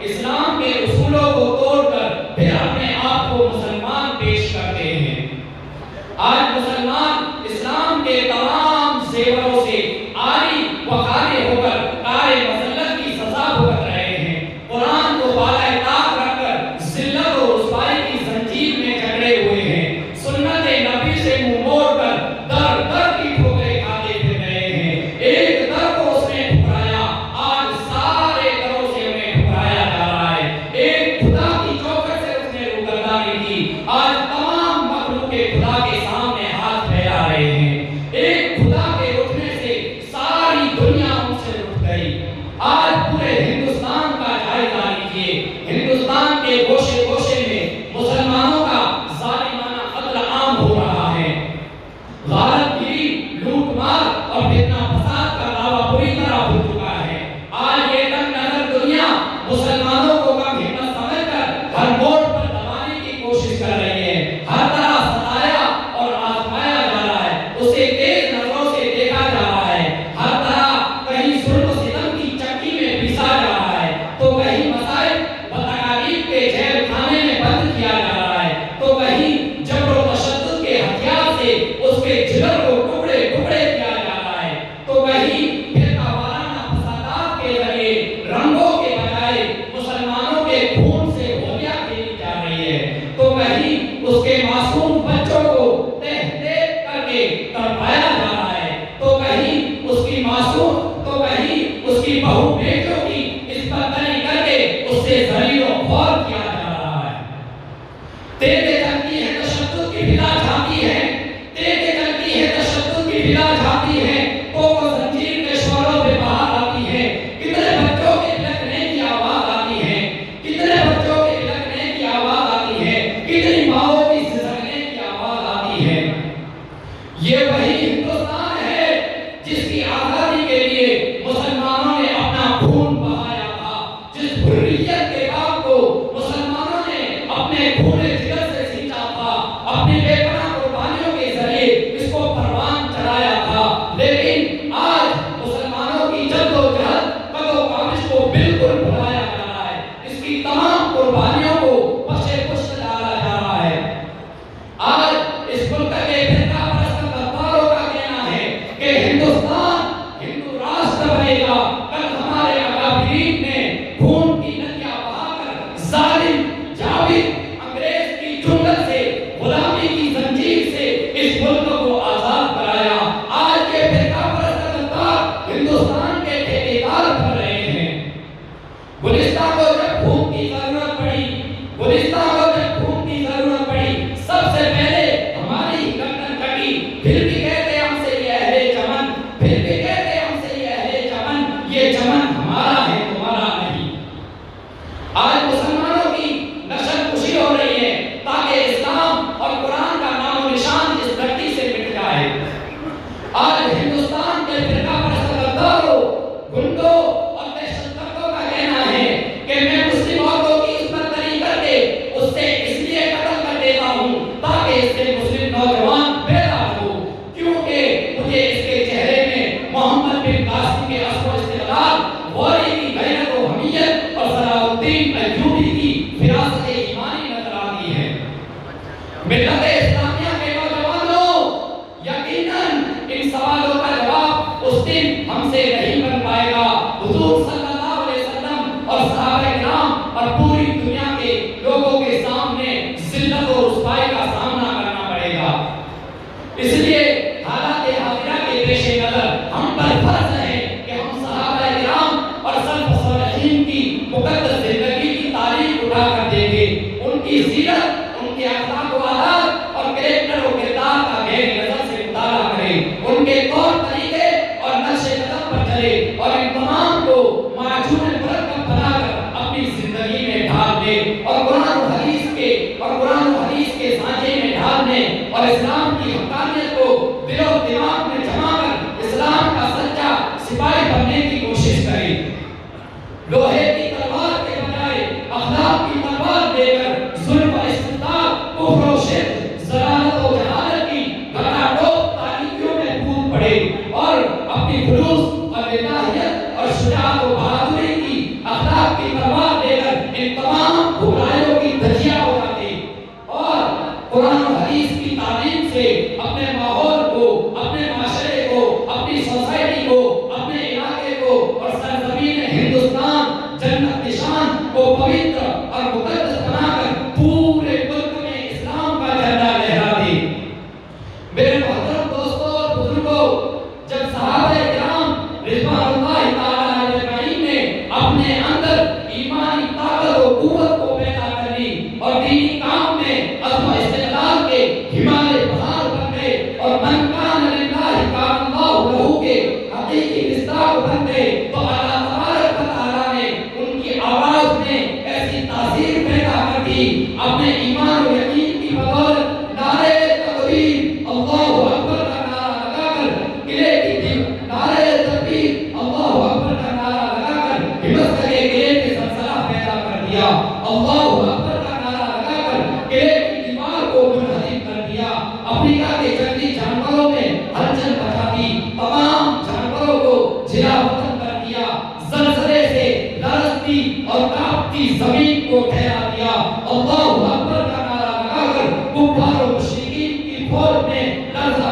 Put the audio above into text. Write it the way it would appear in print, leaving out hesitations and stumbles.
اسلام کے اس سے ذلیل و خوار کیا جا رہا ہے۔ تیزیں چلتی ہیں تشدد کی بلا جاتی ہے، تیزیں چلتی ہیں تشدد کی بلا جاتی ہے، کوکو زنجیر کے شعلوں پہ باہر آتی ہے، کتنے بچوں کے بلکنے کی آواز آتی ہے، کتنے بچوں کے بلکنے کی آواز آتی ہے، کتنی ماؤں کی سسکنے کی آواز آتی ہے۔ یہ وہی ہندوستان ہے جس کی آزادی کے لیے مسلمانوں نے اپنا خون بہایا تھا، جس حریت کے باغ کو مسلمانوں نے اپنے خون جگر سے سینچا تھا، اپنی بے پناہ قربانیوں کے ذریعے اس کو پروان چڑھایا تھا۔ لیکن آج مسلمانوں کی جدوجہد قد و کاوش کو بالکل بھلایا جا رہا ہے، اس کی تمام قربانیوں کو پشے پشت ڈالا جا رہا ہے۔ آج اس ملک کے فرقہ پرست غداروں کا کہنا ہے کہ ہندوستان ہندو راشٹر بنے گا۔ کل ہمارے اکابرین نے خون کی ندیاں بہا کر ظالم جاوید انگریز کی چنگل سے، غلامی کی زنجیر سے اس ملک کو آزاد کرایا۔ آج یہ فرقہ پرست غدار ہندوستان کے ٹھیکیدار بن رہے ہیں۔ گلستان کو جب خون کی ضرورت پڑی، گلستان کو جب خون کی ضرورت پڑی، سب سے پہلے ہماری گردن کٹی۔ پھر بھی کہتے ہم سے یہ اہل چمن، پھر بھی کہتے ہم سے یہ اہل چمن، یہ چمن ہمارا ہے تمہارا نہیں۔ آج مسلمانوں کی نشل کشی ہو رہی ہے تاکہ اسلام اور قرآن کا نام و نشان اس دھرتی سے مٹ جائے۔ آج ہندوستان کے فرقہ پرست غداروں، گنڈوں اور دہشت گردوں کا کہنا ہے کہ میں مسلم عورتوں کی عصمت دری کر کے اس سے اس لیے قتل کر دیتا ہوں تاکہ اس سے مسلم نوجوان بیدار ہو، کیونکہ مجھے اس کے چہرے میں محمد بن قاسم کے عزم و استقلال، غوری کی غیرت و حمیت اور صلاح الدین ایوبی کی فراست ایمانی نظر آتی ہے۔ ملت اسلامیہ کے نوجوانوں، یقیناً ان سوالوں کا جواب اس دن ہم سے نہیں بن پائے گا۔ حضور صلی اللہ علیہ وسلم اور صحابہ کرام اور پوری دنیا کے لوگوں کے سامنے ذلت و رسوائی کا سامنا کرنا پڑے گا۔ اس لیے حالات حاضرہ کے پیش نظر ہم پر فرض ہے کہ ہم صحابہ کرام اور سلف صالحین کی مقدس زندگی کی تاریخ اٹھا کر دیکھیں، ان کی سیرت، ان کے اخلاق و عادات اور کریکٹر و کردار کا گہری نظر سے مطالعہ کریں، ان کے طور طریقے اور نقش قدم پر چلے اور ان تمام کو معجون مرکب بنا کر اپنی زندگی میں ڈھال دیں اور قرآن و حدیث کے سانچے میں ڈھال دیں اور اسلام کی حقانیت کو دل و دماغ میں جما کر اسلام کا سچا سپاہی بننے کی کوشش کریں۔ لوہے کی تلوار کے بجائے اخلاق کی تلوار دے کر ظلم و استبداد، کفر و شرک، ضلالت و جہالت کی گھٹاٹوپ تاریکیوں میں کود پڑے اور اپنی خلوص اور الہیت اور شجاعت و بہادری کی اخلاق کی تلوار دے کر ان تمام برائیوں کی دھجیاں اڑاتے اور قرآن و حدیث کی تعلیم سے اپنے ماحول کو، اپنے معاشرے کو، اپنی سوسائٹی کو، اپنے علاقے کو اور سرزمین ہندوستان جنت نشان کو پوتر اور مقدس بنا کر پورے ملک میں اسلام کا جھنڈا لہرا دے۔ میرے محترم دوستوں اور بزرگوں، جب صحابہ کرام رضوان اللہ تعالیٰ علیہ اجمعین نے اپنے اندر ایمانی طاقت و قوت کو پیدا کر لی اور دینی کام میں عزم و استقلال کے ہمالے بہار بن گئے اور من کان للہ کان اللہ لہو کے حقیقی مصداق بن گئے، تو اللہ تبارک و تعالیٰ نے ان کی آواز میں ایسی تاثیر پیدا کر دی، اپنے ایمان و یقین کی بدولت نعرہ تکبیر اللہ اکبر کا نعرہ لگا کر قلعے کی نعرہ تکبیر اللہ اکبر کا نعرہ لگا کر ہمت کے قلعے میں زلزلہ پیدا کر دیا، اللہ اکبر کا نعرہ لگا کر قلعے کی دیوار کو منہدم کر دیا، افریقہ کے جنگلی جانوروں میں ہلچل مچا دی، تمام جانوروں کو جلا وطن کر دیا، زلزلے سے لرزتی اور کانپتی زمین کو ٹھہرا دیا، اللہ اکبر کا نعرہ لگا کر کفار و مشرکین کی فوج میں لرزہ